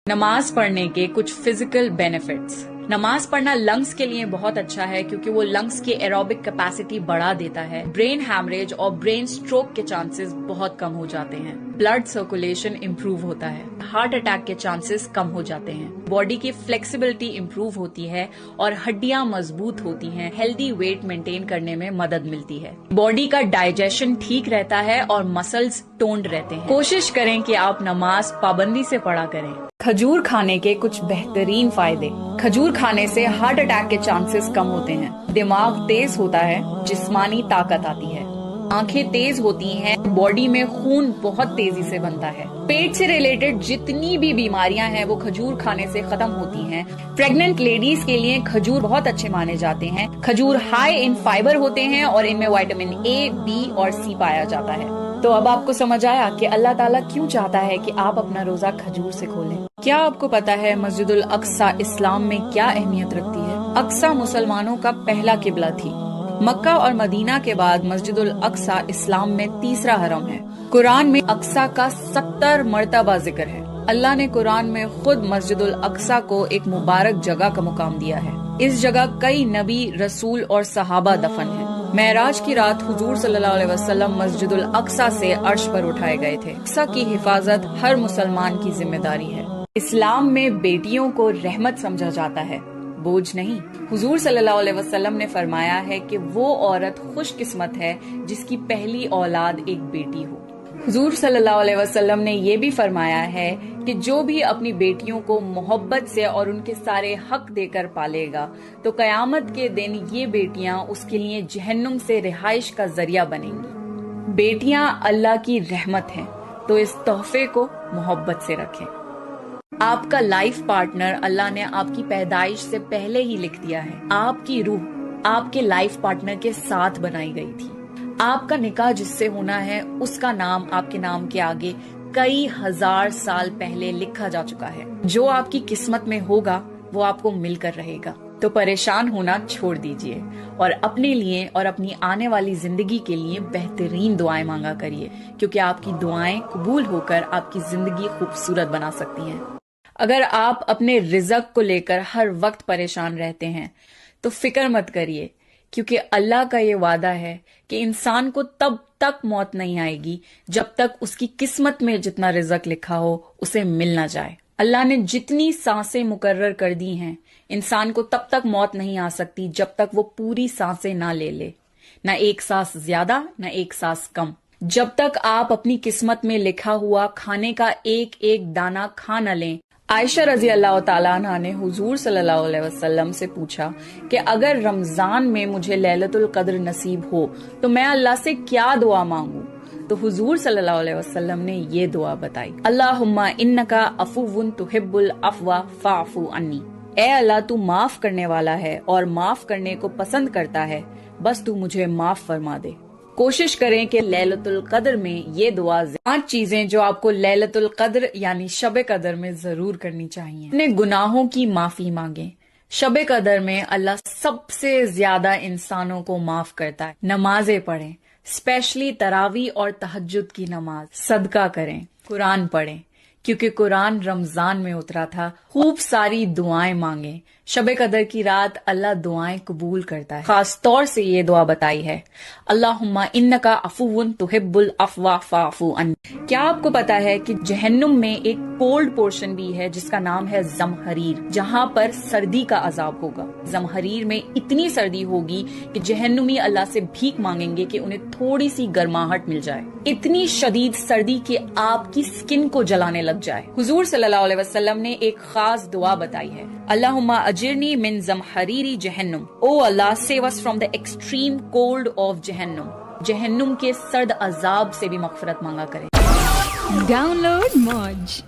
نماز پڑھنے کے کچھ فزیکل بینیفٹس۔ نماز پڑھنا لنگز کے لیے بہت اچھا ہے کیونکہ وہ لنگز کی ایروبک کیپیسٹی بڑھا دیتا ہے۔ برین ہیمریج اور برین سٹروک کے چانسز بہت کم ہو جاتے ہیں۔ بلڈ سرکولیشن امپروو ہوتا ہے۔ ہارٹ اٹیک کے چانسز کم ہو جاتے ہیں۔ باڈی کی فلیکسیبلٹی امپروو ہوتی ہے اور ہڈیاں مضبوط ہوتی ہیں۔ ہیلدی ویٹ مینٹین کرنے میں مدد ملتی ہے۔ باڈی کا ڈائجیشن ٹھیک رہتا ہے اور مسلز ٹونڈ رہتے ہیں۔ کوشش کریں کہ آپ نماز پابندی سے پڑھا کریں۔ کھجور کھانے کے کچھ بہترین فائدے۔ کھجور کھانے سے ہارٹ اٹیک کے چانسز کم ہوتے ہیں۔ دماغ تیز ہوتا ہے، جسمانی طاقت آتی ہے۔ آنکھیں تیز ہوتی ہیں، باڈی میں خون بہت تیزی سے بنتا ہے۔ پیٹ سے ریلیٹڈ جتنی بھی بیماریاں ہیں وہ کھجور کھانے سے ختم ہوتی ہیں۔ پریگننٹ لیڈیز کے لیے کھجور بہت اچھے مانے جاتے ہیں۔ کھجور ہائی ان فائبر ہوتے ہیں اور ان میں وٹامن اے، بی اور سی پایا جاتا ہے۔ تو اب آپ کو سمجھ آیا کہ اللہ تعالیٰ کیوں چاہتا ہے کہ آپ اپنا روزہ کھجور سے کھولیں۔ کیا آپ کو پتا ہے مسجد الاقصی اسلام میں کیا اہمیت رکھتی ہے؟ اقصی مسلمانوں کا پہلا قبلہ تھی۔ مکہ اور مدینہ کے بعد مسجد الاقصی اسلام میں تیسرا حرم ہے۔ قرآن میں اقصی کا 70 مرتبہ ذکر ہے۔ اللہ نے قرآن میں خود مسجد الاقصی کو ایک مبارک جگہ کا مقام دیا ہے۔ اس جگہ کئی نبی، رسول اور صحابہ دفن ہیں۔ معراج کی رات حضور صلی اللہ علیہ وسلم مسجد الاقصی سے عرش پر اٹھائے گئے تھے۔ اقصی کی حفاظت ہر مسلمان کی ذمہ داری ہے۔ اسلام میں بیٹیوں کو رحمت سمجھا جاتا ہے، بوجھ نہیں۔ حضور صلی اللہ علیہ وسلم نے فرمایا ہے کہ وہ عورت خوش قسمت ہے جس کی پہلی اولاد ایک بیٹی ہو۔ حضور صلی اللہ علیہ وسلم نے یہ بھی فرمایا ہے کہ جو بھی اپنی بیٹیوں کو محبت سے اور ان کے سارے حق دے کر پالے گا تو قیامت کے دن یہ بیٹیاں اس کے لیے جہنم سے رہائش کا ذریعہ بنیں گی۔ بیٹیاں اللہ کی رحمت ہیں، تو اس تحفے کو محبت سے رکھیں۔ آپ کا لائف پارٹنر اللہ نے آپ کی پیدائش سے پہلے ہی لکھ دیا ہے۔ آپ کی روح آپ کے لائف پارٹنر کے ساتھ بنائی گئی تھی۔ آپ کا نکاح جس سے ہونا ہے اس کا نام آپ کے نام کے آگے کئی ہزار سال پہلے لکھا جا چکا ہے۔ جو آپ کی قسمت میں ہوگا وہ آپ کو مل کر رہے گا۔ تو پریشان ہونا چھوڑ دیجئے اور اپنے لیے اور اپنی آنے والی زندگی کے لیے بہترین دعائیں مانگا کریے، کیونکہ آپ کی دعائیں قبول ہو کر آپ کی زندگی خوبصورت بنا سکتی ہیں۔ اگر آپ اپنے رزق کو لے کر ہر وقت پریشان رہتے ہیں تو فکر مت کریے، کیونکہ اللہ کا یہ وعدہ ہے کہ انسان کو تب تک موت نہیں آئے گی جب تک اس کی قسمت میں جتنا رزق لکھا ہو اسے مل نہ جائے۔ اللہ نے جتنی سانسیں مقرر کر دی ہیں، انسان کو تب تک موت نہیں آ سکتی جب تک وہ پوری سانسیں نہ لے لے، نہ ایک سانس زیادہ نہ ایک سانس کم۔ جب تک آپ اپنی قسمت میں لکھا ہوا کھانے کا ایک ایک دانہ کھا نہ لیں۔ عائشہ رضی اللہ تعالیٰ عنہ نے حضور صلی اللہ علیہ وسلم سے پوچھا کہ اگر رمضان میں مجھے لیلۃ القدر نصیب ہو تو میں اللہ سے کیا دعا مانگوں؟ تو حضور صلی اللہ علیہ وسلم نے یہ دعا بتائی، اللہم انکا عفو تحب العفو فاعف عنی۔ اے اللہ، تو معاف کرنے والا ہے اور معاف کرنے کو پسند کرتا ہے، بس تو مجھے معاف فرما دے۔ کوشش کریں کہ لیلۃ القدر میں یہ دعا 5 چیزیں جو آپ کو لیلۃ القدر یعنی شب قدر میں ضرور کرنی چاہیے۔ اپنے گناہوں کی معافی مانگیں۔ شب قدر میں اللہ سب سے زیادہ انسانوں کو معاف کرتا ہے۔ نمازیں پڑھیں، اسپیشلی تراویح اور تہجد کی نماز۔ صدقہ کریں، قرآن پڑھیں، کیونکہ قرآن رمضان میں اترا تھا۔ خوب ساری دعائیں مانگیں۔ شب قدر کی رات اللہ دعائیں قبول کرتا ہے۔ خاص طور سے یہ دعا بتائی ہے، اللہم انکا عفو تحب العفو فاعف عنی۔ کیا آپ کو پتا ہے کہ جہنم میں ایک کولڈ پورشن بھی ہے جس کا نام ہے زمہریر، جہاں پر سردی کا عذاب ہوگا۔ زمہریر میں اتنی سردی ہوگی کہ جہنمی اللہ سے بھیک مانگیں گے کہ انہیں تھوڑی سی گرماہٹ مل جائے۔ اتنی شدید سردی کہ آپ کی سکن کو جلانے لگ جائے۔ حضور صلی اللہ علیہ وسلم نے ایک خاص دعا بتائی ہے، اللہم اجرنی من زمہریری جہنم۔ او اللہ، save us from the extreme cold of جہنم۔ جہنم کے سرد عذاب سے بھی مغفرت مانگا کریں۔ ڈاؤن لوڈ موج۔